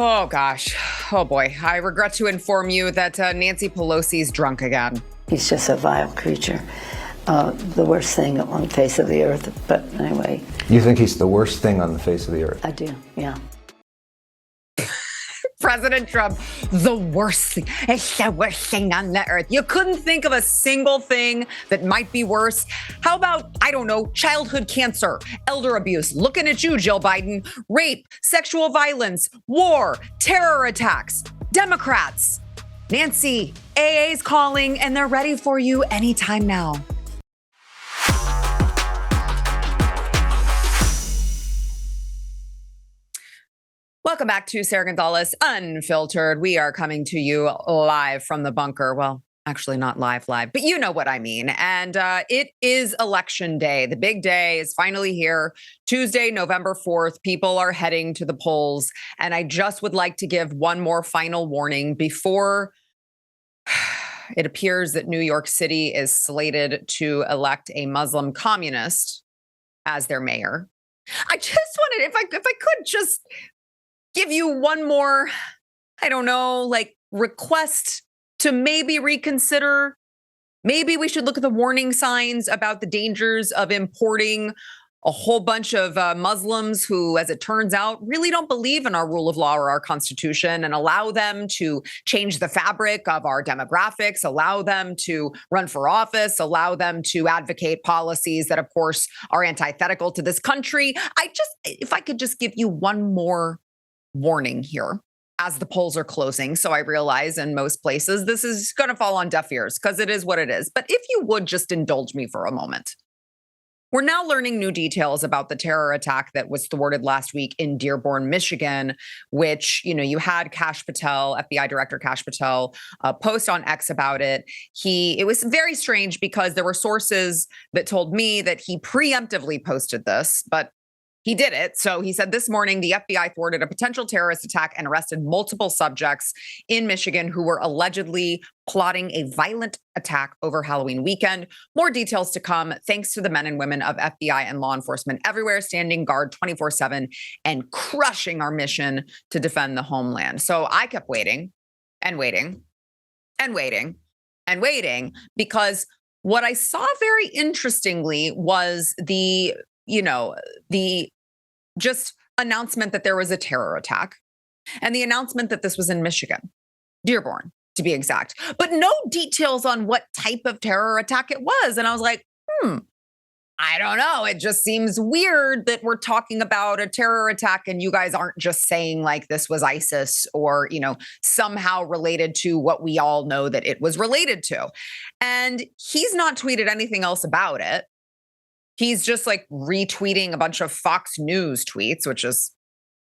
Oh, gosh. Oh, boy. I regret to inform you that Nancy Pelosi's drunk again. He's just a vile creature. The worst thing on the face of the earth. But anyway. You think he's the worst thing on the face of the earth? I do, yeah. President Trump, the worst thing. It's the worst thing on the earth. You couldn't think of a single thing that might be worse. How about, I don't know, childhood cancer, elder abuse, looking at you, Jill Biden, rape, sexual violence, war, terror attacks, Democrats. Nancy, AA's calling and they're ready for you anytime now. Welcome back to Sara Gonzales Unfiltered. We are coming to you live from the bunker. Well, actually not live, but you know what I mean. And it is election day. The big day is finally here. Tuesday, November 4th. People are heading to the polls. And I just would like to give one more final warning before it appears that New York City is slated to elect a Muslim communist as their mayor. I just wanted, if I could just give you one more, I don't know, like request to maybe reconsider. Maybe we should look at the warning signs about the dangers of importing a whole bunch of Muslims who, as it turns out, really don't believe in our rule of law or our Constitution, and allow them to change the fabric of our demographics, allow them to run for office, allow them to advocate policies that, of course, are antithetical to this country. If I could just give you one more warning here as the polls are closing. So I realize in most places this is going to fall on deaf ears because it is what it is. But if you would just indulge me for a moment. We're now learning new details about the terror attack that was thwarted last week in Dearborn, Michigan, which, you had Kash Patel, FBI Director Kash Patel, post on X about it. It was very strange because there were sources that told me that he preemptively posted this, but he did it. So he said this morning, the FBI thwarted a potential terrorist attack and arrested multiple subjects in Michigan who were allegedly plotting a violent attack over Halloween weekend. More details to come, thanks to the men and women of FBI and law enforcement everywhere standing guard 24/7 and crushing our mission to defend the homeland. So I kept waiting and waiting and waiting and waiting because what I saw very interestingly was the just announcement that there was a terror attack and the announcement that this was in Michigan, Dearborn, to be exact, but no details on what type of terror attack it was. And I was like, I don't know. It just seems weird that we're talking about a terror attack and you guys aren't just saying like this was ISIS or, somehow related to what we all know that it was related to. And he's not tweeted anything else about it. He's just like retweeting a bunch of Fox News tweets, which is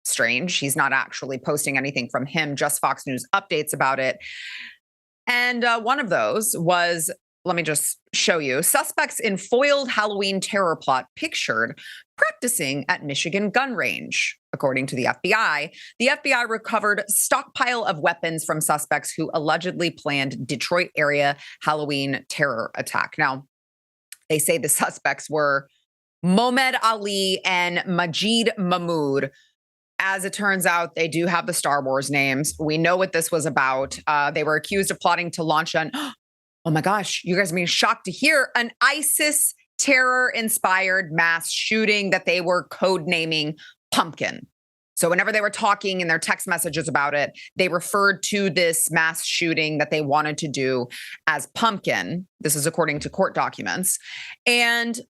strange. He's not actually posting anything from him, just Fox News updates about it. And one of those was, let me just show you, suspects in foiled Halloween terror plot pictured practicing at Michigan gun range. According to the FBI recovered stockpile of weapons from suspects who allegedly planned Detroit area Halloween terror attack. Now, they say the suspects were Mohamed Ali and Majid Mahmoud. As it turns out, they do have the Star Wars names. We know what this was about. They were accused of plotting to launch oh my gosh, you guys are being shocked to hear, an ISIS terror-inspired mass shooting that they were codenaming Pumpkin. So whenever they were talking in their text messages about it, they referred to this mass shooting that they wanted to do as Pumpkin. This is according to court documents. And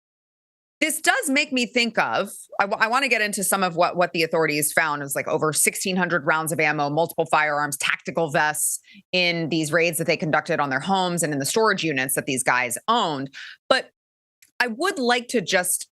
this does make me think of, I want to get into some of what the authorities found. It was like over 1,600 rounds of ammo, multiple firearms, tactical vests in these raids that they conducted on their homes and in the storage units that these guys owned. But I would like to just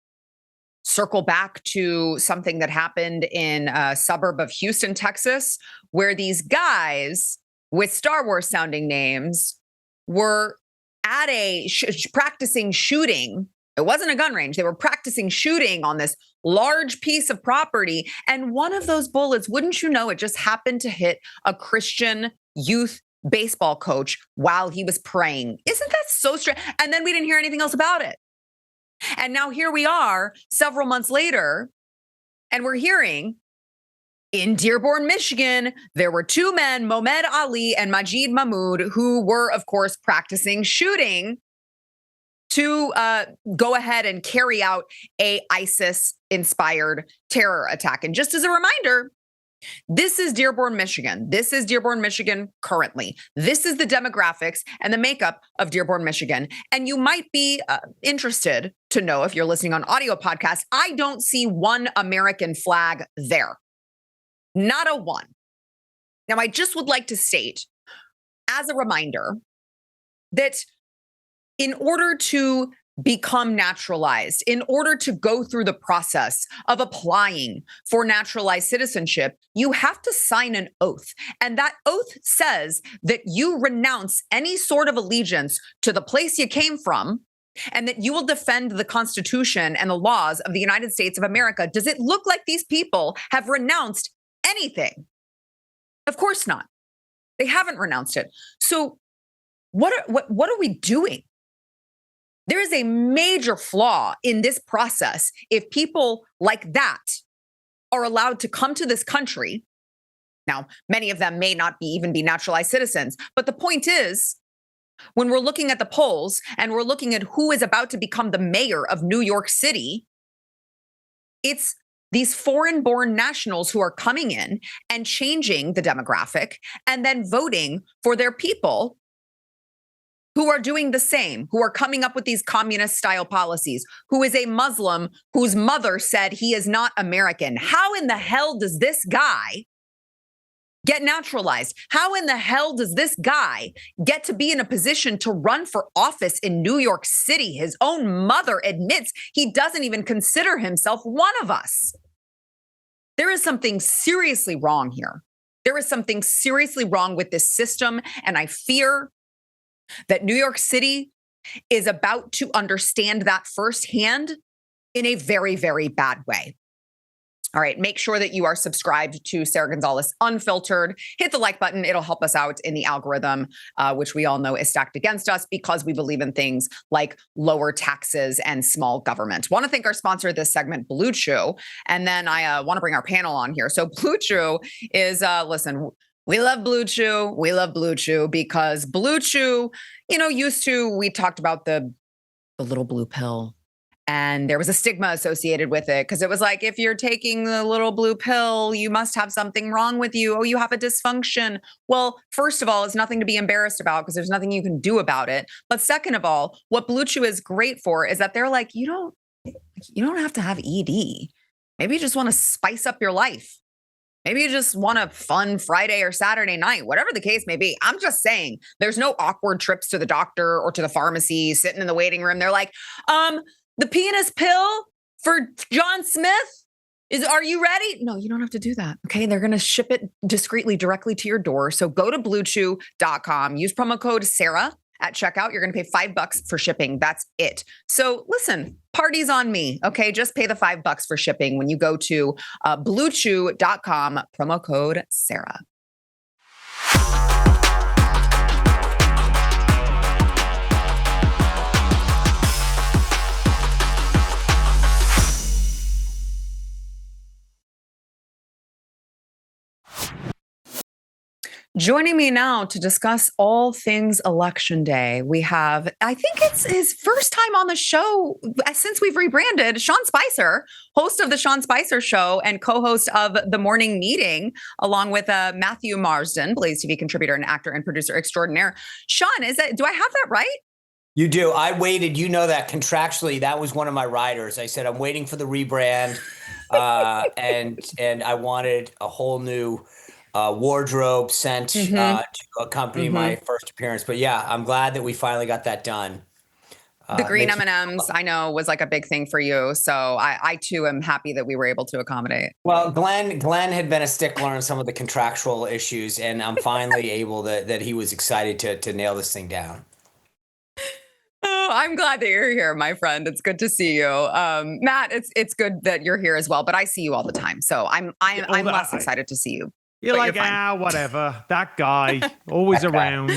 circle back to something that happened in a suburb of Houston, Texas, where these guys with Star Wars sounding names were at a practicing shooting. It wasn't a gun range. They were practicing shooting on this large piece of property. And one of those bullets, wouldn't you know, it just happened to hit a Christian youth baseball coach while he was praying. Isn't that so strange? And then we didn't hear anything else about it. And now here we are several months later, and we're hearing In Dearborn, Michigan, there were two men, Mohamed Ali and Majid Mahmoud, who were, of course, practicing shooting to go ahead and carry out a ISIS-inspired terror attack. And just as a reminder, this is Dearborn, Michigan. This is Dearborn, Michigan currently. This is the demographics and the makeup of Dearborn, Michigan. And you might be interested to know, if you're listening on audio podcasts, I don't see one American flag there. Not a one. Now, I just would like to state, as a reminder, that in order to become naturalized, in order to go through the process of applying for naturalized citizenship, you have to sign an oath. And that oath says that you renounce any sort of allegiance to the place you came from, and that you will defend the Constitution and the laws of the United States of America. Does it look like these people have renounced anything? Of course not. They haven't renounced it. So what are we doing? There is a major flaw in this process if people like that are allowed to come to this country. Now, many of them may not even be naturalized citizens, but the point is, when we're looking at the polls and we're looking at who is about to become the mayor of New York City, it's these foreign-born nationals who are coming in and changing the demographic and then voting for their people who are doing the same, who are coming up with these communist-style policies, who is a Muslim whose mother said he is not American. How in the hell does this guy get naturalized? How in the hell does this guy get to be in a position to run for office in New York City? His own mother admits he doesn't even consider himself one of us. There is something seriously wrong here. There is something seriously wrong with this system, and I fear that New York City is about to understand that firsthand in a very, very bad way. All right, make sure that you are subscribed to Sara Gonzales Unfiltered. Hit the like button. It'll help us out in the algorithm, which we all know is stacked against us because we believe in things like lower taxes and small government. Want to thank our sponsor of this segment, BlueChew. And then I want to bring our panel on here. So BlueChew is, listen, we love BlueChew. We love BlueChew because BlueChew, we talked about the little blue pill. And there was a stigma associated with it because it was like, if you're taking the little blue pill, you must have something wrong with you. Oh, you have a dysfunction. Well, first of all, it's nothing to be embarrassed about because there's nothing you can do about it. But second of all, what BlueChew is great for is that they're like, you don't have to have ED. Maybe you just want to spice up your life. Maybe you just want a fun Friday or Saturday night, whatever the case may be. I'm just saying there's no awkward trips to the doctor or to the pharmacy, sitting in the waiting room. They're like, the penis pill for John Smith are you ready? No, you don't have to do that. Okay. They're going to ship it discreetly directly to your door. So go to BlueChew.com, use promo code Sarah at checkout. You're going to pay $5 for shipping. That's it. So listen, party's on me. Okay. Just pay the $5 for shipping when you go to BlueChew.com, promo code Sarah. Joining me now to discuss all things Election Day, we have, I think it's his first time on the show since we've rebranded, Sean Spicer, host of The Sean Spicer Show and co-host of The Morning Meeting, along with Matthew Marsden, Blaze TV contributor and actor and producer extraordinaire. Sean, do I have that right? You do. I waited. You know that contractually, that was one of my riders. I said, I'm waiting for the rebrand. And I wanted a whole new wardrobe sent to accompany my first appearance. But yeah, I'm glad that we finally got that done. The green M&Ms, I know, was like a big thing for you. So I too am happy that we were able to accommodate. Well, Glenn had been a stickler on some of the contractual issues, and I'm finally able that he was excited to nail this thing down. Oh, I'm glad that you're here, my friend. It's good to see you. Matt, it's good that you're here as well, but I see you all the time. So I'm less excited to see you. You're like, whatever. That guy, always around.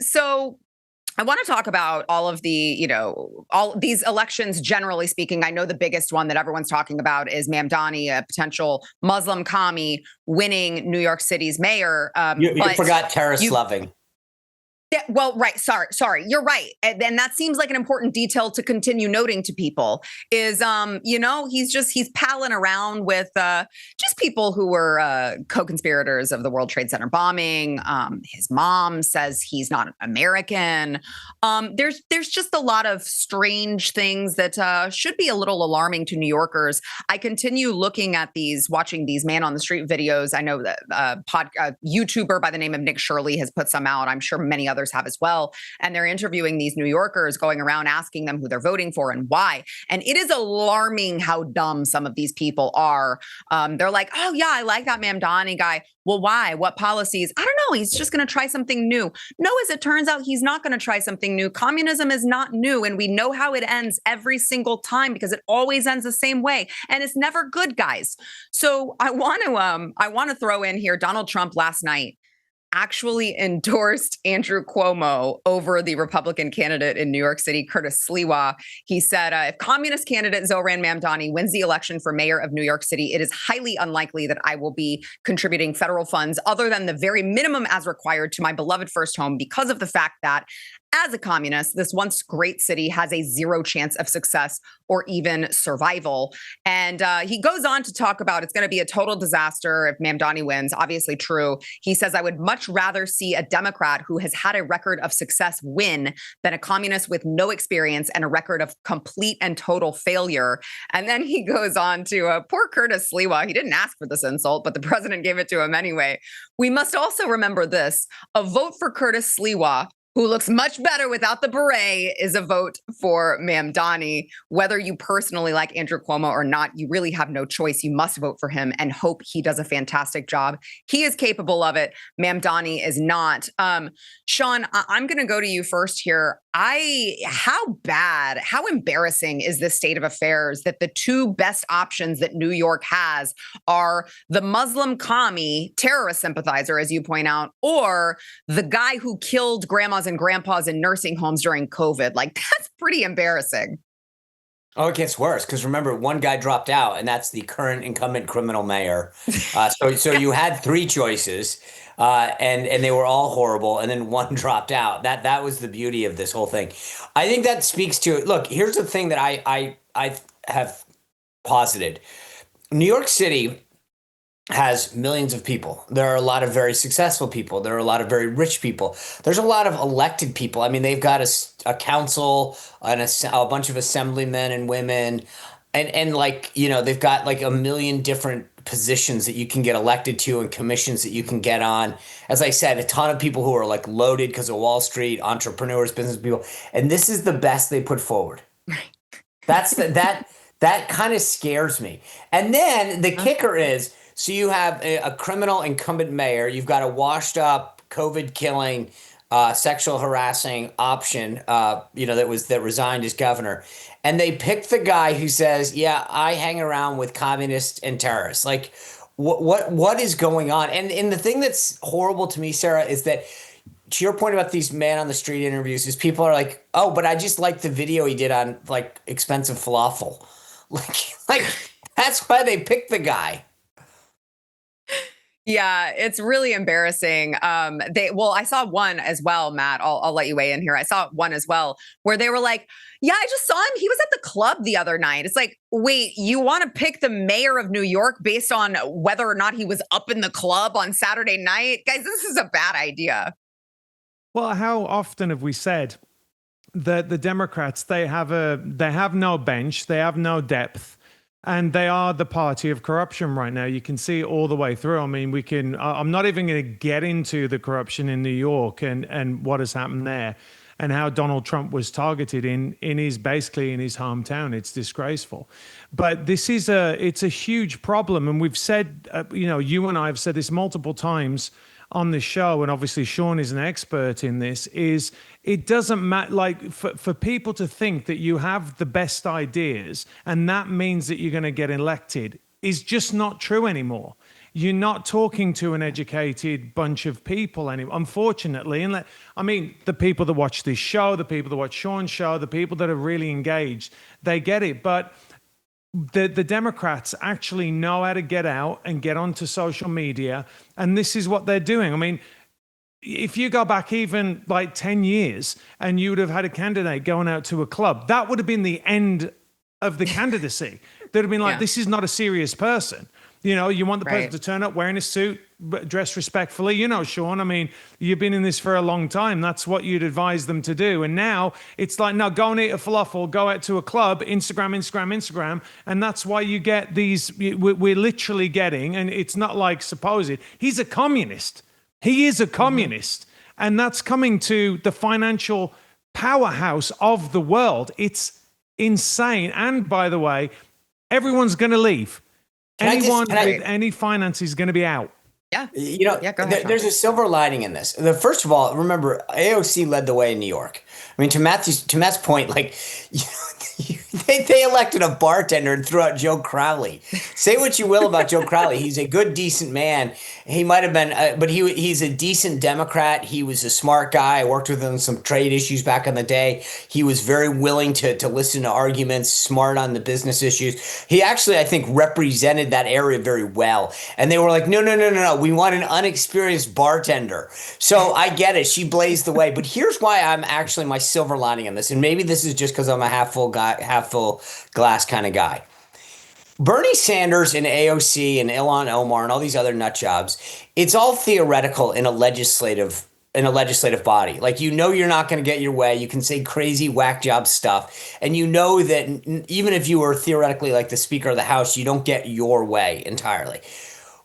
So I want to talk about all of the, all these elections, generally speaking. I know the biggest one that everyone's talking about is Mamdani, a potential Muslim commie, winning New York City's mayor. You forgot terrorist loving. Yeah, well, right. Sorry. You're right. And that seems like an important detail to continue noting to people is, he's palling around with just people who were co-conspirators of the World Trade Center bombing. His mom says he's not American. There's just a lot of strange things that should be a little alarming to New Yorkers. I continue watching these man on the street videos. I know that a YouTuber by the name of Nick Shirley has put some out. I'm sure many others have as well. And they're interviewing these New Yorkers, going around asking them who they're voting for and why. And it is alarming how dumb some of these people are. They're like, oh yeah, I like that Mamdani guy. Well, why? What policies? I don't know. He's just going to try something new. No, as it turns out, he's not going to try something new. Communism is not new. And we know how it ends every single time because it always ends the same way. And it's never good, guys. So I want to throw in here, Donald Trump last night actually endorsed Andrew Cuomo over the Republican candidate in New York City, Curtis Sliwa. He said, if communist candidate Zohran Mamdani wins the election for mayor of New York City, it is highly unlikely that I will be contributing federal funds other than the very minimum as required to my beloved first home because of the fact that as a communist, this once great city has a zero chance of success or even survival. And he goes on to talk about it's going to be a total disaster if Mamdani wins. Obviously true. He says, I would much rather see a Democrat who has had a record of success win than a communist with no experience and a record of complete and total failure. And then he goes on to poor Curtis Sliwa. He didn't ask for this insult, but the president gave it to him anyway. We must also remember this. A vote for Curtis Sliwa, who looks much better without the beret, is a vote for Mamdani. Whether you personally like Andrew Cuomo or not, you really have no choice. You must vote for him and hope he does a fantastic job. He is capable of it. Mamdani is not. Sean, I'm going to go to you first here. How embarrassing is this state of affairs that the two best options that New York has are the Muslim commie terrorist sympathizer, as you point out, or the guy who killed grandmas and grandpas in nursing homes during COVID? Like, that's pretty embarrassing. Oh, it gets worse because remember, one guy dropped out, and that's the current incumbent criminal mayor. So you had three choices, and they were all horrible, and then one dropped out. That was the beauty of this whole thing. I think that speaks to it. Look, here's the thing that I have posited: New York City has millions of people. There are a lot of very successful people. There are a lot of very rich people. There's a lot of elected people. I mean, they've got a council and a bunch of assemblymen and women. And they've got like a million different positions that you can get elected to and commissions that you can get on. As I said, a ton of people who are like loaded because of Wall Street, entrepreneurs, business people. And this is the best they put forward. That kind of scares me. And then the kicker is, so you have a criminal incumbent mayor. You've got a washed up, COVID killing, sexual harassing option, that resigned as governor. And they picked the guy who says, yeah, I hang around with communists and terrorists. Like, what is going on? And the thing that's horrible to me, Sarah, is that, to your point about these man on the street interviews, is people are like, oh, but I just like the video he did on like expensive falafel. Like that's why they picked the guy. Yeah, it's really embarrassing. I saw one as well, Matt. I'll let you weigh in here. I saw one as well where they were like, yeah, I just saw him. He was at the club the other night. It's like, wait, you want to pick the mayor of New York based on whether or not he was up in the club on Saturday night? Guys, this is a bad idea. Well, how often have we said that the Democrats, they have no bench, they have no depth. And they are the party of corruption right now. You can see it all the way through. I mean, I'm not even going to get into the corruption in New York and what has happened there and how Donald Trump was targeted in his hometown. It's disgraceful. But it's a huge problem. And we've said, you and I have said this multiple times on the show, and obviously Sean is an expert in this, is it doesn't matter, like for people to think that you have the best ideas and that means that you're going to get elected is just not true anymore. you're not talking to an educated bunch of people anymore, unfortunately. And I mean, the people that watch this show, the people that watch Sean's show, the people that are really engaged, they get it. But the Democrats actually know how to get out and get onto social media. And this is what they're doing. I mean, if you go back even like 10 years and you would have had a candidate going out to a club, that would have been the end of the candidacy. They'd have been like, this is not a serious person. You know, you want the person to turn up wearing a suit, dress respectfully. You know, Sean, I mean, you've been in this for a long time. That's what you'd advise them to do. And now it's like, no, go and eat a falafel, go out to a club, Instagram. And that's why you get these, we're literally getting, and it's not like supposed, he's a communist. He is a communist. And that's coming to the financial powerhouse of the world. It's insane. And by the way, everyone's going to leave. Anyone with any finance is going to be out. Yeah. You know, there's a silver lining in this. First of all, remember, AOC led the way in New York. I mean, to Matt's point, like, you know, they elected a bartender and threw out Joe Crowley. Say what you will about Joe Crowley. He's a good, decent man. He might have been, but he's a decent Democrat. He was a smart guy. I worked with him on some trade issues back in the day. He was very willing to listen to arguments, smart on the business issues. He actually, I think, represented that area very well. And they were like, no. We want an unexperienced bartender. So I get it. She blazed the way. But here's why I'm actually my silver lining in this. And maybe this is just because I'm a half full glass kind of guy. Bernie Sanders and AOC and Ilhan Omar and all these other nut jobs, it's all theoretical in a legislative body. Like, you know, you're not going to get your way. You can say crazy whack job stuff. And you know that even if you were theoretically like the Speaker of the House, you don't get your way entirely.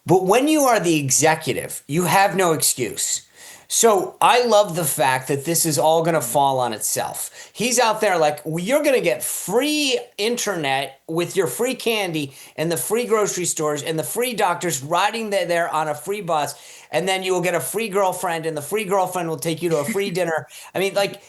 But when you are the executive, you have no excuse. So I love the fact that this is all going to fall on itself. He's out there like, well, you're going to get free internet with your free candy and the free grocery stores and the free doctors riding there on a free bus. And then you will get a free girlfriend and the free girlfriend will take you to a free dinner. I mean, like,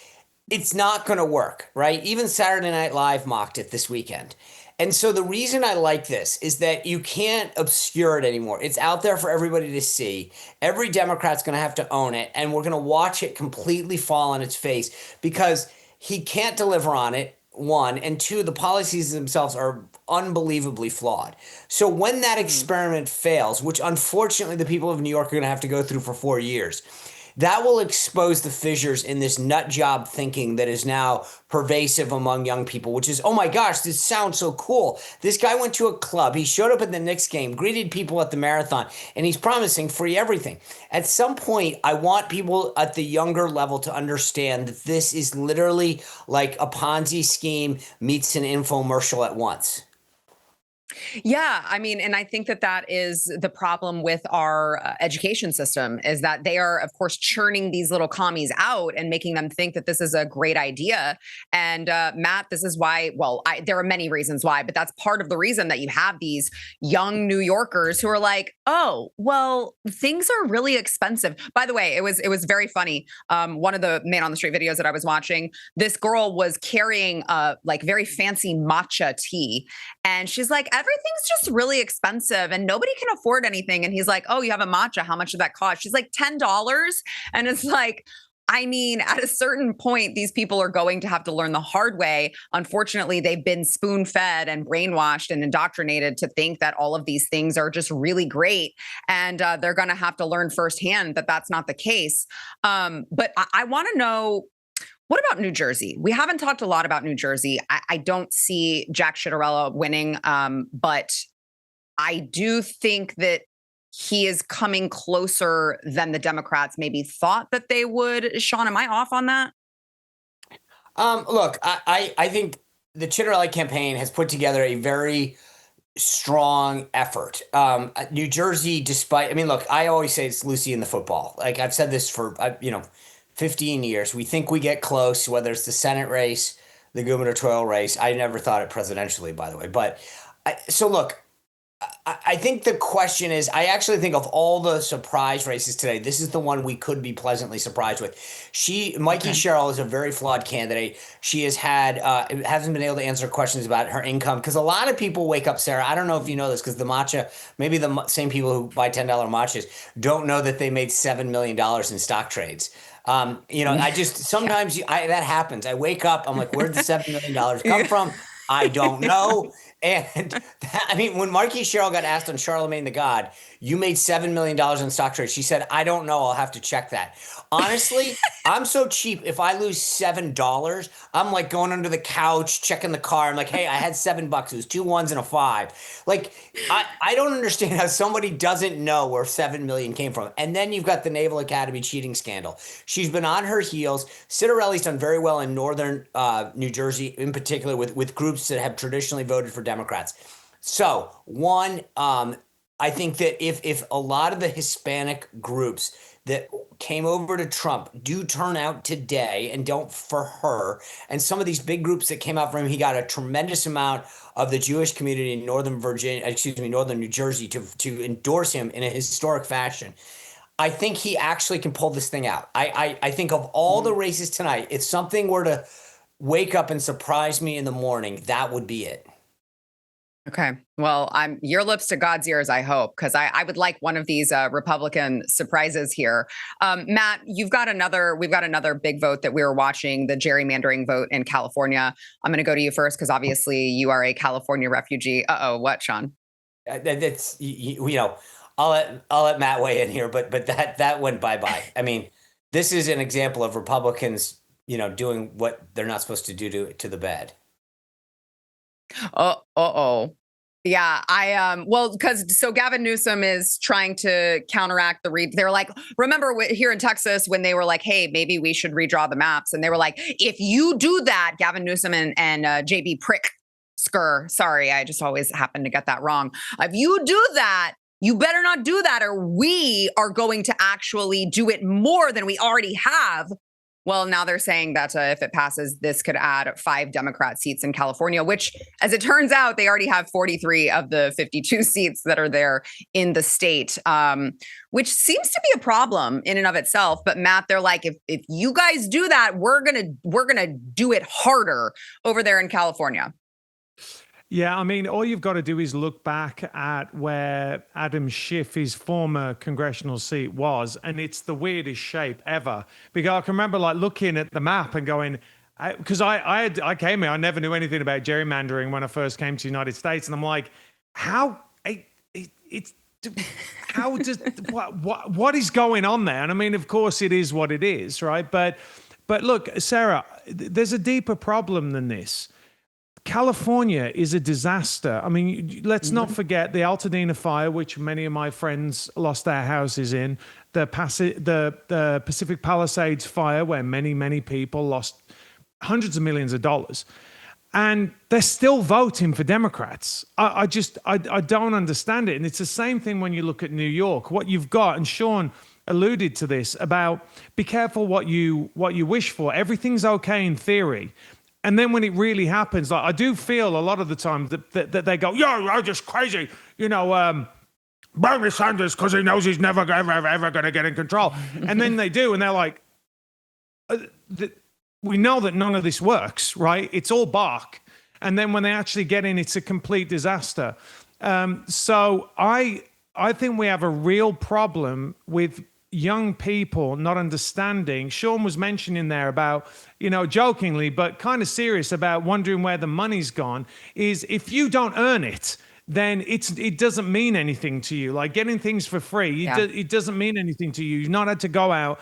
it's not going to work, right? Even Saturday Night Live mocked it this weekend. And so the reason I like this is that you can't obscure it anymore. It's out there for everybody to see. Every Democrat's going to have to own it, and we're going to watch it completely fall on its face because he can't deliver on it, one, and two, the policies themselves are unbelievably flawed. So when that experiment fails, which unfortunately the people of New York are going to have to go through for 4 years, that will expose the fissures in this nut job thinking that is now pervasive among young people, which is, oh my gosh, this sounds so cool. This guy went to a club. He showed up at the Knicks game, greeted people at the marathon, and he's promising free everything. At some point, I want people at the younger level to understand that this is literally like a Ponzi scheme meets an infomercial at once. Yeah, I mean, and I think that is the problem with our education system is that they are, of course, churning these little commies out and making them think that this is a great idea. And Matt, this is why, well, there are many reasons why, but that's part of the reason that you have these young New Yorkers who are like, oh, well, things are really expensive. By the way, it was very funny. One of the Man on the Street videos that I was watching, this girl was carrying like very fancy matcha tea. And she's like, everything's just really expensive and nobody can afford anything. And he's like, oh, you have a matcha. How much did that cost? She's like, $10. And it's like, I mean, at a certain point, these people are going to have to learn the hard way. Unfortunately, they've been spoon-fed and brainwashed and indoctrinated to think that all of these things are just really great. And they're going to have to learn firsthand that that's not the case. But I want to know, what about New Jersey? We haven't talked a lot about New Jersey. I don't see Jack Ciattarella winning, but I do think that he is coming closer than the Democrats maybe thought that they would. Sean, am I off on that? Look, I think the Ciattarella campaign has put together a very strong effort. New Jersey, despite, I mean, look, I always say it's Lucy in the football. Like, I've said this for, 15 years. We think we get close, whether it's the Senate race, the gubernatorial race. I never thought it presidentially, by the way. But so look, I think the question is, I actually think of all the surprise races today, this is the one we could be pleasantly surprised with. Mikey Sherrill is a very flawed candidate. She hasn't been able to answer questions about her income because a lot of people wake up, Sarah. I don't know if you know this because the matcha, maybe the same people who buy $10 matchas don't know that they made $7 million in stock trades. I just sometimes that happens. I wake up, I'm like, where'd the $7 million come from? I don't know. And when Marquis Sherrill got asked on Charlemagne the God, you made $7 million in stock trades. She said, I don't know. I'll have to check that. Honestly, I'm so cheap. If I lose $7, I'm like going under the couch, checking the car. I'm like, hey, I had $7. It was 2 1s and a 5. Like, I don't understand how somebody doesn't know where 7 million came from. And then you've got the Naval Academy cheating scandal. She's been on her heels. Citarelli's done very well in northern New Jersey, in particular with groups that have traditionally voted for Democrats. So, one, I think that if a lot of the Hispanic groups that came over to Trump do turn out today and don't for her, and some of these big groups that came out for him, he got a tremendous amount of the Jewish community in northern New Jersey to endorse him in a historic fashion. I think he actually can pull this thing out. I think of all the races tonight, if something were to wake up and surprise me in the morning, that would be it. Okay. Well, I'm your lips to God's ears, I hope, because I would like one of these Republican surprises here. Matt, we've got another big vote that we were watching, the gerrymandering vote in California. I'm going to go to you first because obviously you are a California refugee. What, Sean? That's I'll let Matt weigh in here, but that went bye-bye. I mean, this is an example of Republicans, doing what they're not supposed to do to the bad. Yeah, because Gavin Newsom is trying to counteract they're like, remember here in Texas when they were like, hey, maybe we should redraw the maps. And they were like, if you do that, Gavin Newsom and JB Pritzker, sorry, I just always happen to get that wrong. If you do that, you better not do that or we are going to actually do it more than we already have. Well, now they're saying that if it passes, this could add 5 Democrat seats in California, which, as it turns out, they already have 43 of the 52 seats that are there in the state, which seems to be a problem in and of itself. But Matt, they're like, if you guys do that, we're gonna do it harder over there in California. Yeah, all you've got to do is look back at where Adam Schiff, his former congressional seat, was, and it's the weirdest shape ever. Because I can remember looking at the map and going, because I came here, I never knew anything about gerrymandering when I first came to the United States, and I'm like, what is going on there? And of course, it is what it is, right? But look, Sarah, there's a deeper problem than this. California is a disaster. Let's not forget the Altadena fire, which many of my friends lost their houses in, the Pacific Palisades fire, where many people lost hundreds of millions of dollars. And they're still voting for Democrats. I don't understand it. And it's the same thing when you look at New York. What you've got, and Sean alluded to this, about be careful what you wish for. Everything's okay in theory. And then when it really happens, I do feel a lot of the time that they go, you're just crazy. Bernie Sanders, because he knows he's never, ever going to get in control. And then they do, and they're like, we know that none of this works, right? It's all bark. And then when they actually get in, it's a complete disaster. So I think we have a real problem with young people not understanding. Sean was mentioning there about, jokingly, but kind of serious, about wondering where the money's gone, is if you don't earn it, then it doesn't mean anything to you. Like getting things for free, it doesn't mean anything to you. You've not had to go out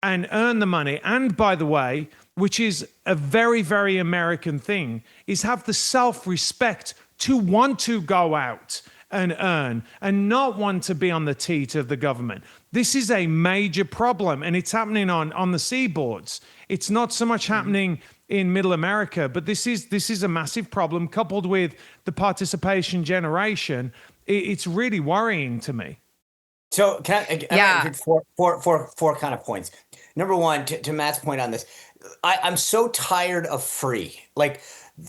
and earn the money. And by the way, which is a very, very American thing, is have the self-respect to want to go out and earn and not want to be on the teat of the government. This is a major problem, and it's happening on the seaboards. It's not so much happening in middle America, but this is a massive problem coupled with the participation generation. It's really worrying to me. So can I four kind of points. Number one, to Matt's point on this, I'm so tired of free. Like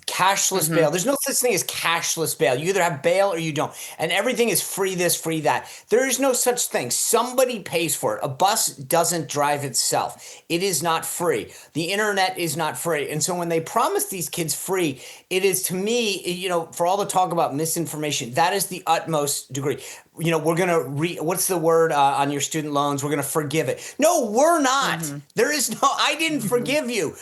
cashless bail. There's no such thing as cashless bail. You either have bail or you don't. And everything is free this, free that. There is no such thing. Somebody pays for it. A bus doesn't drive itself. It is not free. The internet is not free. And so when they promise these kids free, it is, to me, for all the talk about misinformation, that is the utmost degree. We're going to what's the word on your student loans? We're going to forgive it. No, we're not. There is no, I didn't forgive you.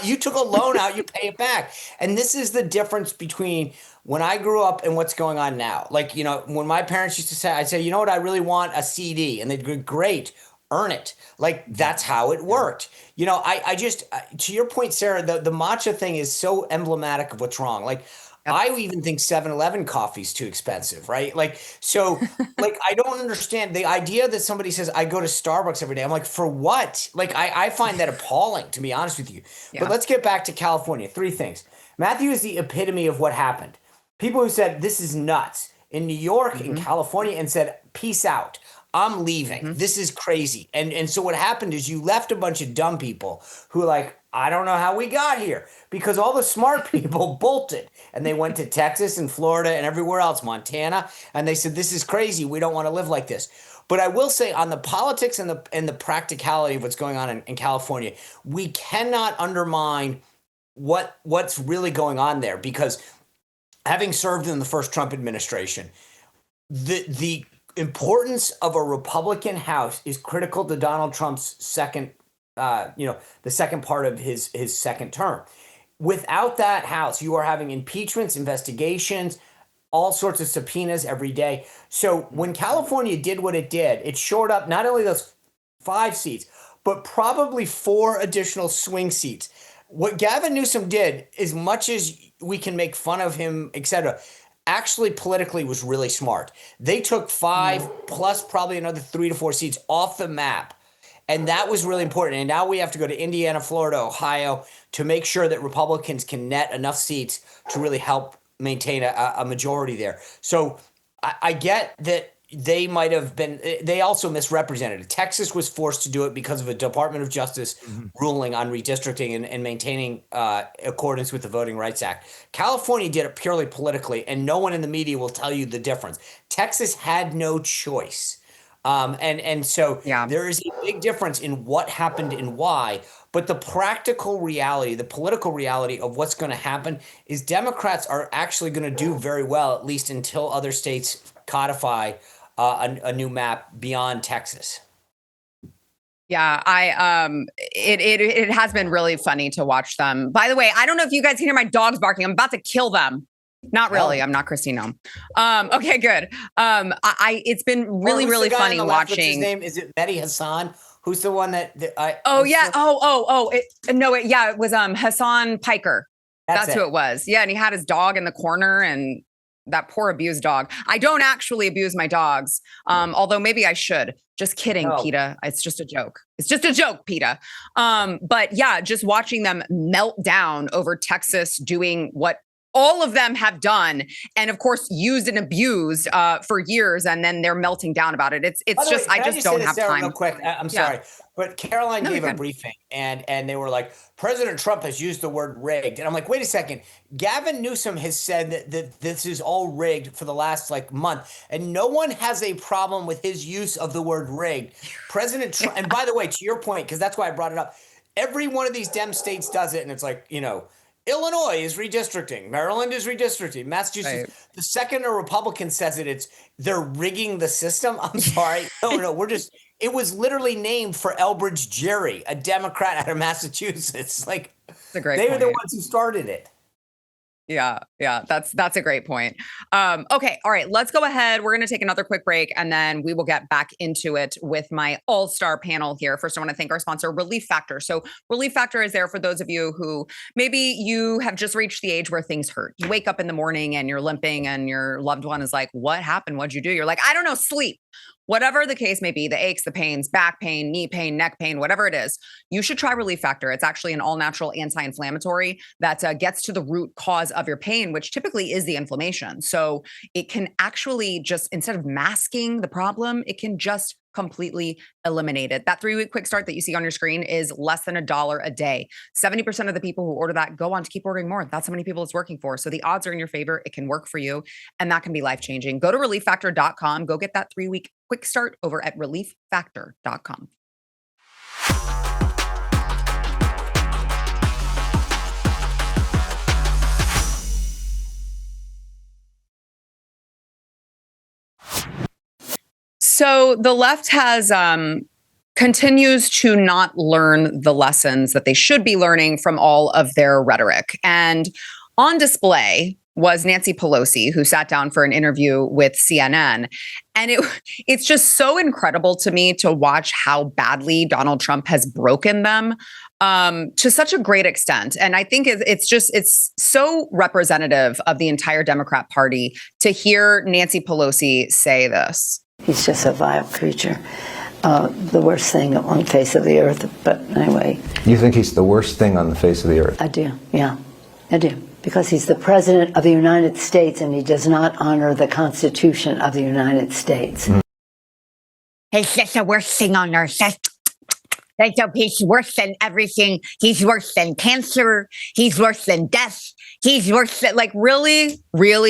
You took a loan out, you pay it back. And this is the difference between when I grew up and what's going on now. Like, when my parents used to say, I'd say, you know what, I really want a CD. And they'd go, great, earn it. Like, that's how it worked. I just, to your point, Sarah, the matcha thing is so emblematic of what's wrong. Like, I even think 7-Eleven coffee is too expensive, right? Like, so, I don't understand the idea that somebody says, I go to Starbucks every day. I'm like, for what? Like, I find that appalling, to be honest with you. Yeah. But let's get back to California. 3 things. Matthew is the epitome of what happened. People who said, this is nuts in New York, in California, and said, peace out. I'm leaving. This is crazy. And so what happened is you left a bunch of dumb people who I don't know how we got here, because all the smart people bolted and they went to Texas and Florida and everywhere else, Montana, and they said, this is crazy. We don't want to live like this. But I will say, on the politics and the practicality of what's going on in California, we cannot undermine what's really going on there, because having served in the first Trump administration, the importance of a Republican House is critical to Donald Trump's second, the second part of his second term. Without that House, you are having impeachments, investigations, all sorts of subpoenas every day. So when California did what it did, it shored up not only those 5 seats, but probably 4 additional swing seats. What Gavin Newsom did, as much as we can make fun of him, etc., actually politically was really smart. They took 5 plus probably another 3 to 4 seats off the map. And that was really important. And now we have to go to Indiana, Florida, Ohio to make sure that Republicans can net enough seats to really help maintain a majority there. So I get that they might have been, they also misrepresented it. Texas was forced to do it because of a Department of Justice ruling on redistricting and maintaining accordance with the Voting Rights Act. California did it purely politically, and no one in the media will tell you the difference. Texas had no choice. So there is a big difference in what happened and why, but the practical reality, the political reality of what's going to happen is Democrats are actually going to do very well, at least until other states codify a new map beyond Texas. Yeah, it has been really funny to watch them. By the way, I don't know if you guys can hear my dogs barking. I'm about to kill them. Not really. I'm not Christina. Okay, good. It's been really, really funny watching. What's his name? Is it Mehdi Hassan? Who's the one that I? Oh yeah. It was Hassan Piker. That's who it was. Yeah, and he had his dog in the corner, and that poor abused dog. I don't actually abuse my dogs, although maybe I should. Just kidding, PETA. It's just a joke. It's just a joke, PETA. But yeah, just watching them melt down over Texas doing what all of them have done, and of course used and abused for years, and then they're melting down about it. It's just way, I just don't have time. Real quick, I'm sorry, but Caroline gave a briefing, and they were like, President Trump has used the word rigged, and I'm like, wait a second, Gavin Newsom has said that this is all rigged for the last month, and no one has a problem with his use of the word rigged. President Trump, and by the way, to your point, because that's why I brought it up, every one of these Dem states does it, and it's like, Illinois is redistricting. Maryland is redistricting. Massachusetts. Right. The second a Republican says it, they're rigging the system. I'm sorry. No. It was literally named for Elbridge Gerry, a Democrat out of Massachusetts. They were the ones who started it. Yeah. That's a great point. Okay. All right. Let's go ahead. We're going to take another quick break, and then we will get back into it with my all-star panel here. First, I want to thank our sponsor, Relief Factor. So Relief Factor is there for those of you who maybe you have just reached the age where things hurt. You wake up in the morning and you're limping, and your loved one is like, what happened? What'd you do? You're like, I don't know, sleep. Whatever the case may be, the aches, the pains, back pain, knee pain, neck pain, whatever it is, you should try Relief Factor. It's actually an all-natural anti-inflammatory that gets to the root cause of your pain brain, which typically is the inflammation. So it can actually just, instead of masking the problem, it can just completely eliminate it. That 3-week quick start that you see on your screen is less than $1 a day. 70% of the people who order that go on to keep ordering more. That's how many people it's working for. So the odds are in your favor. It can work for you, and that can be life-changing. Go to relieffactor.com. Go get that 3-week quick start over at relieffactor.com. So the left has continues to not learn the lessons that they should be learning from all of their rhetoric. And on display was Nancy Pelosi, who sat down for an interview with CNN. And it's just so incredible to me to watch how badly Donald Trump has broken them to such a great extent. And I think it's so representative of the entire Democrat Party to hear Nancy Pelosi say this. He's just a vile creature. The worst thing on the face of the earth. But anyway. You think he's the worst thing on the face of the earth? I do, yeah. I do. Because he's the president of the United States and he does not honor the Constitution of the United States. Mm-hmm. He's just the worst thing on earth. He's worse than everything. He's worse than cancer. He's worse than death. He's worse than, like, really,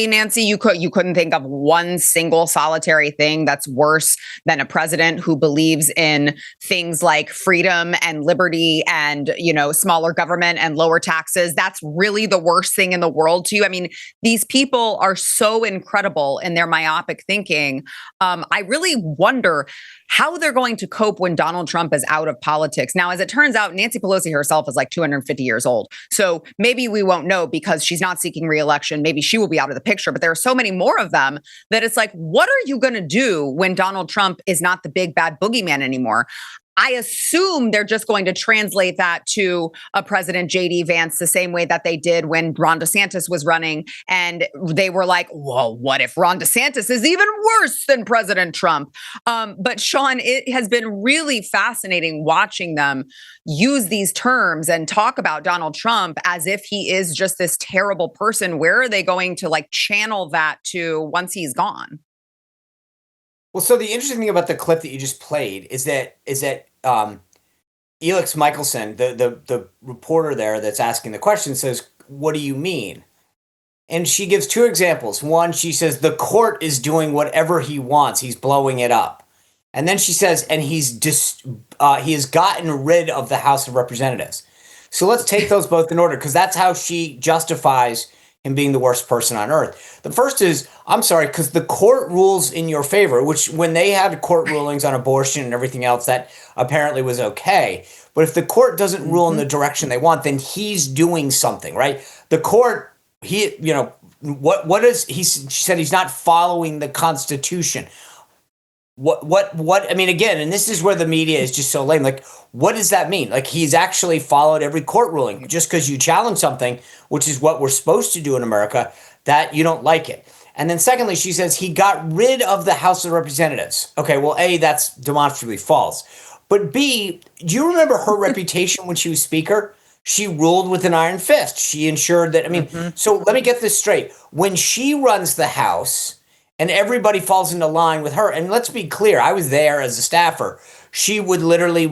Nancy, you couldn't think of one single solitary thing that's worse than a president who believes in things like freedom and liberty and, smaller government and lower taxes. That's really the worst thing in the world to you. I mean, these people are so incredible in their myopic thinking. I really wonder how they're going to cope when Donald Trump is out of politics. Now, as it turns out, Nancy Pelosi herself is like 250 years old. So maybe we won't know because she's not seeking re-election. Maybe she will be out of the picture, but there are so many more of them that it's like, what are you going to do when Donald Trump is not the big bad boogeyman anymore? I assume they're just going to translate that to a President J.D. Vance the same way that they did when Ron DeSantis was running. And they were like, well, what if Ron DeSantis is even worse than President Trump? But Sean, it has been really fascinating watching them use these terms and talk about Donald Trump as if he is just this terrible person. Where are they going to channel that to once he's gone? Well, so the interesting thing about the clip that you just played is that Elix Michelson, the reporter there that's asking the question, says, "What do you mean?" And she gives two examples. One, she says the court is doing whatever he wants; he's blowing it up. And then she says, and he has gotten rid of the House of Representatives. So let's take those both in order, because that's how she justifies him being the worst person on earth. The first is, I'm sorry, because the court rules in your favor, which when they had court rulings on abortion and everything else, that apparently was okay. But if the court doesn't rule in the direction they want, then he's doing something, right? The court, she said he's not following the Constitution. What, I mean, again, and this is where the media is just so lame. Like, what does that mean? Like, he's actually followed every court ruling. Just because you challenge something, which is what we're supposed to do in America, that you don't like it. And then secondly, she says he got rid of the House of Representatives. Okay, well, A, that's demonstrably false. But B, do you remember her reputation when she was Speaker? She ruled with an iron fist. She ensured that, so let me get this straight. When she runs the House and everybody falls into line with her, and let's be clear, I was there as a staffer. She would literally,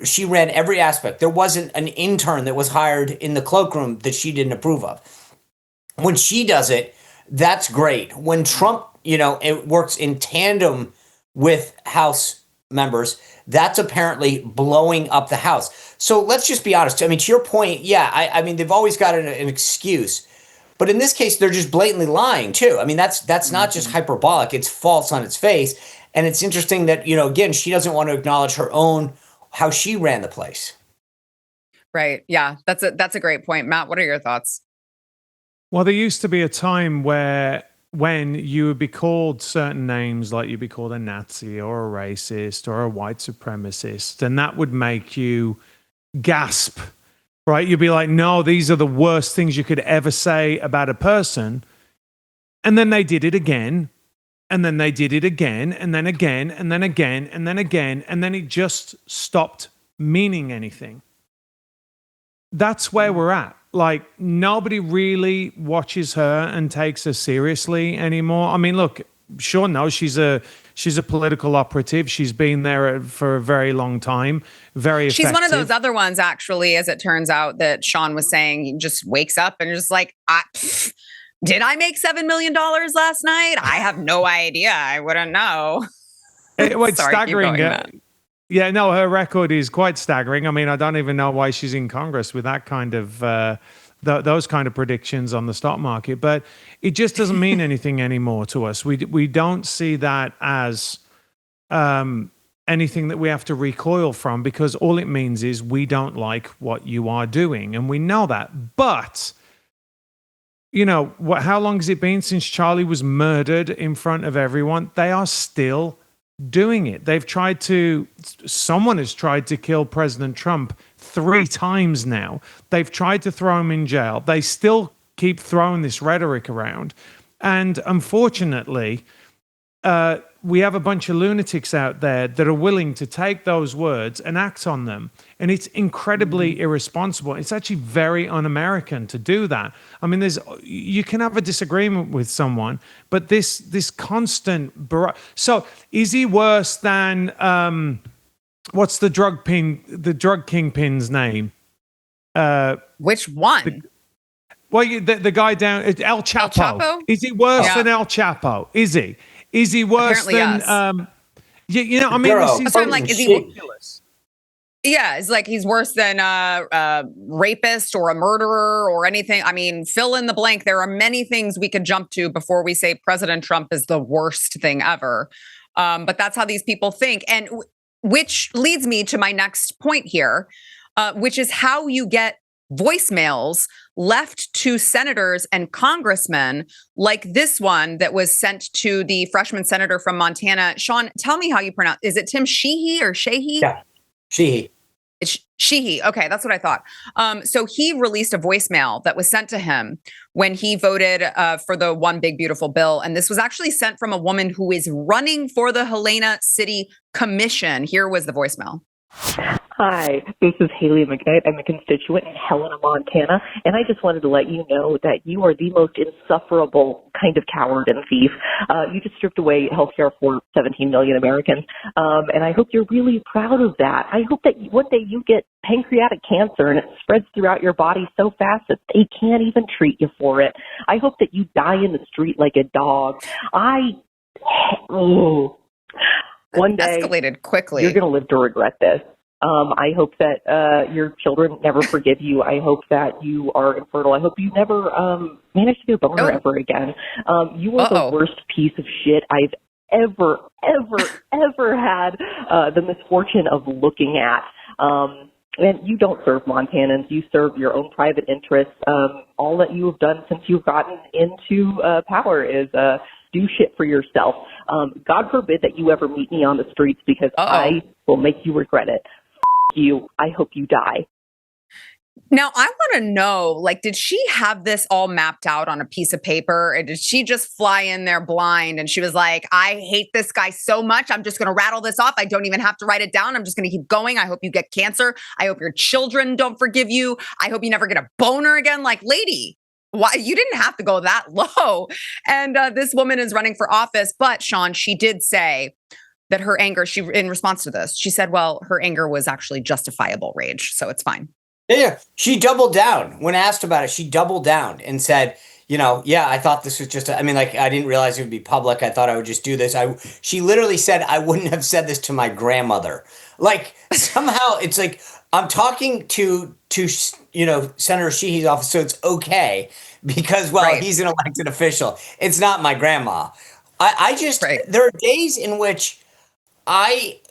she ran every aspect. There wasn't an intern that was hired in the cloakroom that she didn't approve of. When she does it, that's great. When Trump, it works in tandem with House members, that's apparently blowing up the House. So let's just be honest. I mean, to your point, yeah, I mean, they've always got an excuse. But in this case, they're just blatantly lying, too. I mean, that's not just hyperbolic. It's false on its face. And it's interesting that, again, she doesn't want to acknowledge her own, how she ran the place. Right. Yeah, that's a great point. Matt, what are your thoughts? Well, there used to be a time when you would be called certain names, like you'd be called a Nazi or a racist or a white supremacist, and that would make you gasp, right? You'd be like, no, these are the worst things you could ever say about a person. And then they did it again, and then they did it again, and then again, and then again, and then again, and then it just stopped meaning anything. That's where we're at. like nobody really watches her and takes her seriously anymore. I mean, look, sure, no, she's a political operative. She's been there for a very long time. Very effective. She's one of those other ones, actually, as it turns out, that Sean was saying. He just wakes up and just like, did I make $7 million last night? I have no idea. I wouldn't know. It's Sorry, staggering. keep going, Yeah, no, her record is quite staggering. I mean, I don't even know why she's in Congress with that kind of those kind of predictions on the stock market. But it just doesn't mean anything anymore to us. We don't see that as anything that we have to recoil from, because all it means is we don't like what you are doing, and we know that. But you know, how long has it been since Charlie was murdered in front of everyone? They are still doing it. Someone has tried to kill President Trump 3 times now. They've tried to throw him in jail. They still keep throwing this rhetoric around. And unfortunately, we have a bunch of lunatics out there that are willing to take those words and act on them. And it's incredibly irresponsible. It's actually very un-American to do that. I mean, you can have a disagreement with someone, but this constant so is he worse than what's the drug kingpin's name? Which one? The guy down El Chapo. El Chapo? Is he worse than El Chapo? Is he? Is he worse Apparently, than? yes. You know, I mean, this is so I'm like, is he? ridiculous. Yeah, it's like he's worse than a rapist or a murderer or anything. I mean, fill in the blank. There are many things we could jump to before we say President Trump is the worst thing ever. But that's how these people think. And which leads me to my next point here, which is how you get voicemails left to senators and congressmen like this one that was sent to the freshman senator from Montana. Sean, tell me how you pronounce. Is it Tim Sheehy or Sheehy? Yeah, Sheehy. It's Sheehy. Okay, that's what I thought. So he released a voicemail that was sent to him when he voted for the One Big Beautiful Bill. And this was actually sent from a woman who is running for the Helena City Commission. Here was the voicemail. Hi, this is Haley McKnight. I'm a constituent in Helena, Montana, and I just wanted to let you know that you are the most insufferable kind of coward and thief. You just stripped away health care for 17 million Americans, and I hope you're really proud of that. I hope that one day you get pancreatic cancer and it spreads throughout your body so fast that they can't even treat you for it. I hope that you die in the street like a dog. One day, escalated quickly. You're going to live to regret this. I hope that your children never forgive you. I hope that you are infertile. I hope you never manage to get a boner ever again. You are the worst piece of shit I've ever had the misfortune of looking at. And you don't serve Montanans. You serve your own private interests. All that you have done since you've gotten into power is do shit for yourself. God forbid that you ever meet me on the streets, because I will make you regret it. You. I hope you die. Now, I want to know, like, did she have this all mapped out on a piece of paper? Or did she just fly in there blind and she was like, I hate this guy so much, I'm just going to rattle this off. I don't even have to write it down. I'm just going to keep going. I hope you get cancer. I hope your children don't forgive you. I hope you never get a boner again. Like, lady, why? You didn't have to go that low. And this woman is running for office. But Sean, she did say that her anger, in response to this, she said, well, her anger was actually justifiable rage. So it's fine. Yeah, she doubled down. When asked about it, she doubled down and said, I thought this was just, I didn't realize it would be public. I thought I would just do this. She literally said, I wouldn't have said this to my grandmother. Like, somehow it's like, I'm talking to Senator Sheehy's office, so it's okay because, he's an elected official. It's not my grandma. There are days in which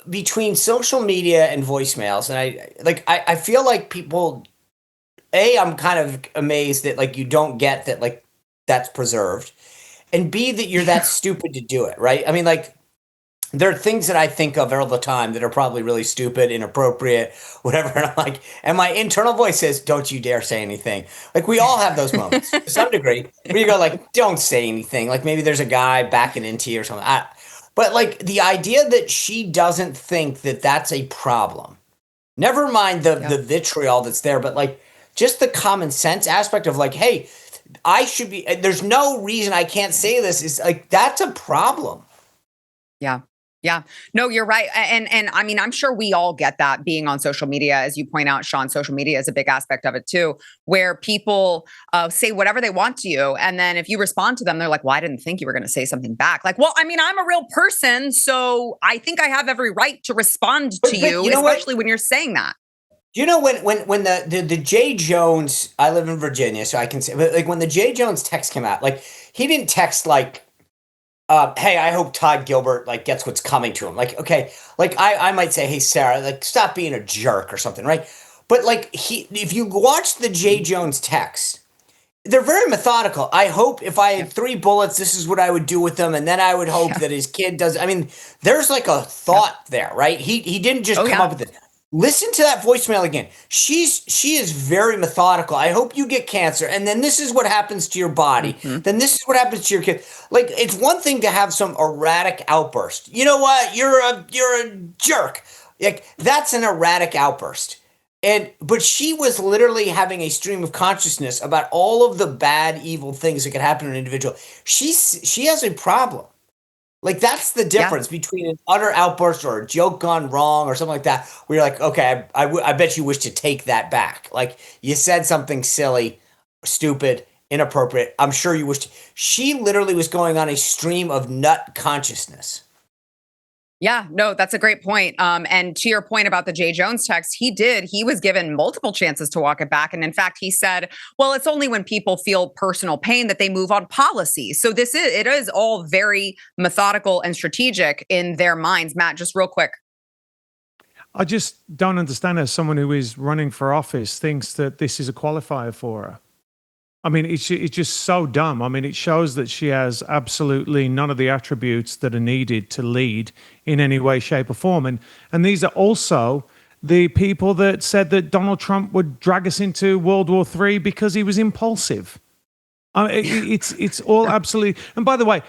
between social media and voicemails, and I feel like people, I'm kind of amazed that you don't get that that's preserved, and B, that you're that stupid to do it, right? I mean, there are things that I think of all the time that are probably really stupid, inappropriate, whatever, and and my internal voice says, don't you dare say anything. We all have those moments to some degree where you go don't say anything. Maybe there's a guy backing into you or something. But the idea that she doesn't think that that's a problem, never mind the vitriol that's there, but just the common sense aspect of like, hey, I should be, there's no reason I can't say this, is like, that's a problem. Yeah. Yeah. No, you're right. And I mean, I'm sure we all get that being on social media. As you point out, Sean, social media is a big aspect of it too, where people say whatever they want to you. And then if you respond to them, they're like, well, I didn't think you were going to say something back. Like, well, I mean, I'm a real person, so I think I have every right to respond to you, especially when you're saying that. You know, when the J. Jones, I live in Virginia, so I can say, but like when the J. Jones text came out, like he didn't text like, hey, I hope Todd Gilbert like gets what's coming to him. Like, okay, like I might say, hey, Sarah, like stop being a jerk or something, right? But like if you watch the J. Jones text, they're very methodical. I hope if I had 3 bullets, this is what I would do with them, and then I would hope that his kid does. I mean, there's like a thought there, right? He didn't just come up with it. Listen to that voicemail again. She is very methodical. I hope you get cancer, and then this is what happens to your body. Then this is what happens to your kid. Like, it's one thing to have some erratic outburst. You know what? You're a jerk. Like, that's an erratic outburst. But she was literally having a stream of consciousness about all of the bad, evil things that could happen to an individual. She has a problem. Like, that's the difference between an utter outburst or a joke gone wrong or something like that, where you're like, okay, I bet you wish to take that back. Like, you said something silly, stupid, inappropriate. I'm sure you wish to. She literally was going on a stream of nut consciousness. Yeah, no, that's a great point. And to your point about the J. Jones text, he was given multiple chances to walk it back. And in fact, he said, well, it's only when people feel personal pain that they move on policy. So it is all very methodical and strategic in their minds. Matt, just real quick. I just don't understand how someone who is running for office thinks that this is a qualifier for her. I mean, it's just so dumb. I mean, it shows that she has absolutely none of the attributes that are needed to lead in any way, shape, or form. And these are also the people that said that Donald Trump would drag us into World War III because he was impulsive. It's all absolutely. And by the way,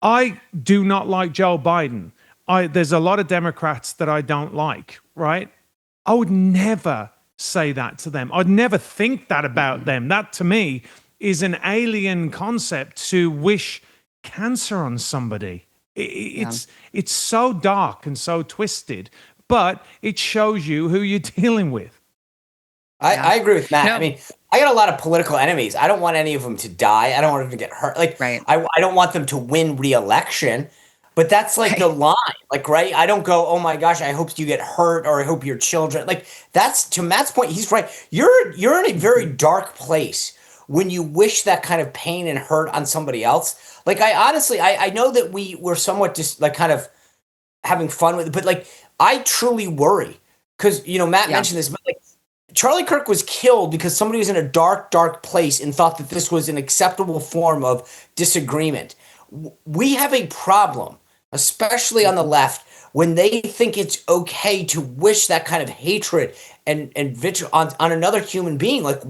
I do not like Joe Biden. There's a lot of Democrats that I don't like, right? I would never say that to them. I'd never think that about them. That to me is an alien concept to wish cancer on somebody. It's so dark and so twisted, but it shows you who you're dealing with. I agree with Matt. No. I mean, I got a lot of political enemies. I don't want any of them to die. I don't want them to get hurt. Like, I don't want them to win re-election. But that's like the line, like, right? I don't go, oh my gosh, I hope you get hurt or I hope your children, like that's to Matt's point. He's right. You're in a very dark place when you wish that kind of pain and hurt on somebody else. Like I honestly, I know that we're somewhat just like kind of having fun with it, but like I truly worry because, you know, Matt mentioned this, but like Charlie Kirk was killed because somebody was in a dark, dark place and thought that this was an acceptable form of disagreement. We have a problem, especially on the left, when they think it's okay to wish that kind of hatred and vitriol on another human being. Like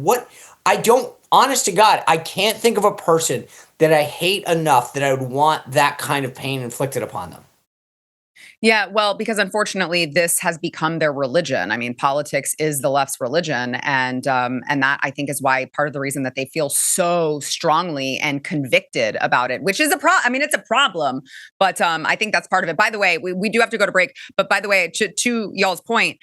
honest to God, I can't think of a person that I hate enough that I would want that kind of pain inflicted upon them. Yeah, well, because unfortunately, this has become their religion. I mean, politics is the left's religion, and that I think is why part of the reason that they feel so strongly and convicted about it, which is I mean, it's a problem, but I think that's part of it. By the way, we do have to go to break. But by the way, to y'all's point,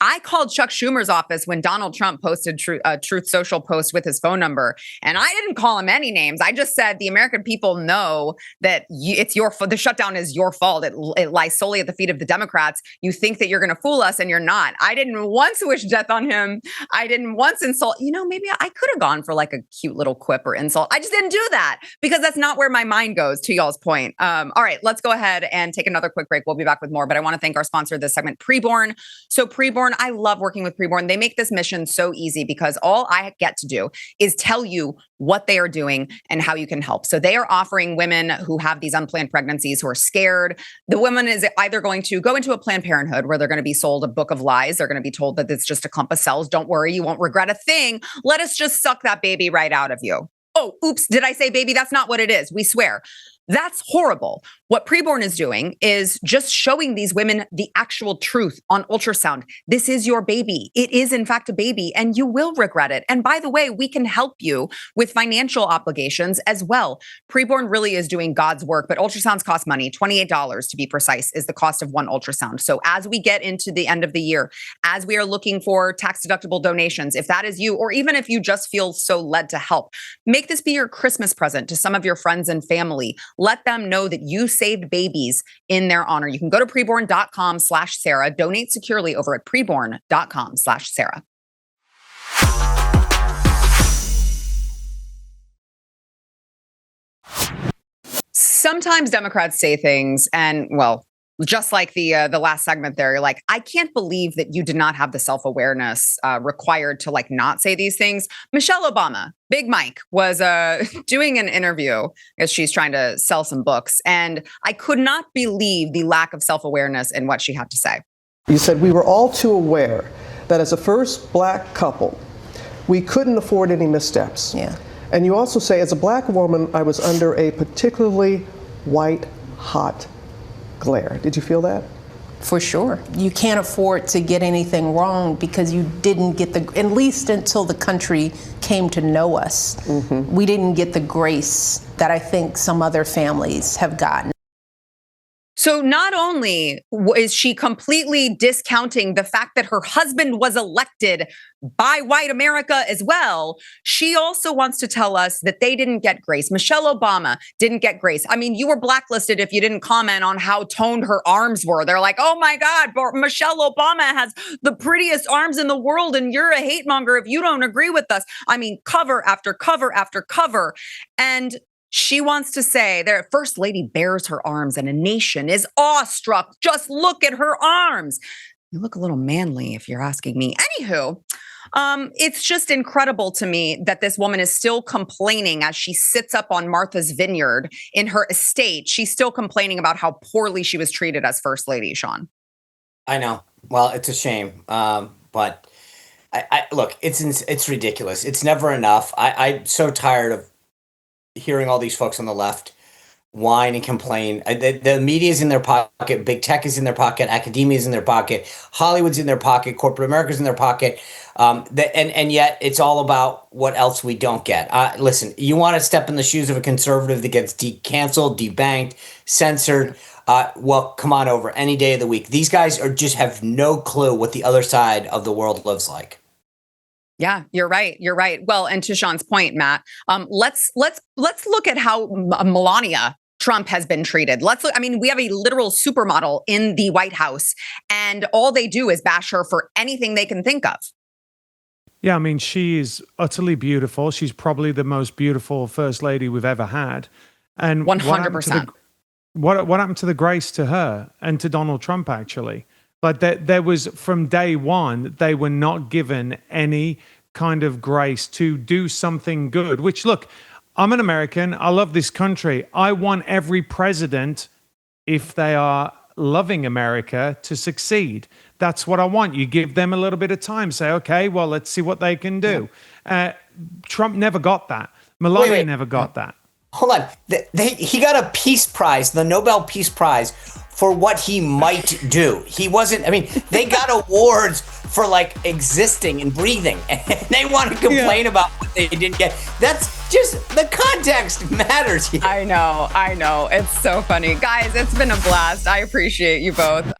I called Chuck Schumer's office when Donald Trump posted a Truth Social post with his phone number, and I didn't call him any names. I just said the American people know that it's the shutdown is your fault. It lies solely at the feet of the Democrats. You think that you're going to fool us, and you're not. I didn't once wish death on him. I didn't once insult. You know, maybe I could have gone for like a cute little quip or insult. I just didn't do that because that's not where my mind goes. To y'all's point. All right, let's go ahead and take another quick break. We'll be back with more, but I want to thank our sponsor of this segment, PreBorn. So PreBorn. I love working with PreBorn. They make this mission so easy because all I get to do is tell you what they are doing and how you can help. So they are offering women who have these unplanned pregnancies, who are scared. The woman is either going to go into a Planned Parenthood where they're going to be sold a book of lies. They're going to be told that it's just a clump of cells. Don't worry, you won't regret a thing. Let us just suck that baby right out of you. Oh, oops, did I say baby? That's not what it is. We swear. That's horrible. What PreBorn is doing is just showing these women the actual truth on ultrasound. This is your baby. It is, in fact, a baby, and you will regret it. And by the way, we can help you with financial obligations as well. PreBorn really is doing God's work, but ultrasounds cost money. $28 to be precise is the cost of one ultrasound. So as we get into the end of the year, as we are looking for tax-deductible donations, if that is you, or even if you just feel so led to help, make this be your Christmas present to some of your friends and family. Let them know that you saved babies in their honor. You can go to preborn.com/Sarah, donate securely over at preborn.com/Sarah. Sometimes Democrats say things and, well, just like the last segment there, you're like, I can't believe that you did not have the self-awareness required to like not say these things. Michelle Obama, Big Mike, was doing an interview as she's trying to sell some books. And I could not believe the lack of self-awareness in what she had to say. You said we were all too aware that as a first black couple, we couldn't afford any missteps. Yeah. And you also say, as a black woman, I was under a particularly white hot glare. Did you feel that? For sure. You can't afford to get anything wrong because you didn't get at least until the country came to know us, we didn't get the grace that I think some other families have gotten. So not only is she completely discounting the fact that her husband was elected by white America as well, she also wants to tell us that they didn't get grace. Michelle Obama didn't get grace. I mean, you were blacklisted if you didn't comment on how toned her arms were. They're like, oh my God, Michelle Obama has the prettiest arms in the world and you're a hate monger if you don't agree with us. I mean, cover after cover after cover. And she wants to say that First Lady bears her arms and a nation is awestruck. Just look at her arms. You look a little manly if you're asking me. Anywho, it's just incredible to me that this woman is still complaining as she sits up on Martha's Vineyard in her estate. She's still complaining about how poorly she was treated as First Lady, Sean. I know. Well, it's a shame. But I look, it's ridiculous. It's never enough. I'm so tired of hearing all these folks on the left whine and complain. The media is in their pocket, big tech is in their pocket, academia is in their pocket, Hollywood's in their pocket, corporate America's in their pocket, and yet it's all about what else we don't get. Listen, you want to step in the shoes of a conservative that gets canceled, debanked, censored, well, come on over any day of the week. These guys just have no clue what the other side of the world lives like. Yeah, you're right. You're right. Well, and to Sean's point, Matt, let's look at how Melania Trump has been treated. Let's look. I mean, we have a literal supermodel in the White House, and all they do is bash her for anything they can think of. Yeah, I mean, she is utterly beautiful. She's probably the most beautiful first lady we've ever had. And 100%. What happened to the grace to her and to Donald Trump, actually? Like there was, from day one, they were not given any kind of grace to do something good, which, look, I'm an American. I love this country. I want every president, if they are loving America, to succeed. That's what I want. You give them a little bit of time. Say, okay, well, let's see what they can do. Trump never got that. Melania never got that. Hold on. He got a Peace Prize, the Nobel Peace Prize, for what he might do. He wasn't, I mean, they got awards for like existing and breathing, and they want to complain about what they didn't get. That's just, the context matters here. I know. It's so funny. Guys, it's been a blast. I appreciate you both.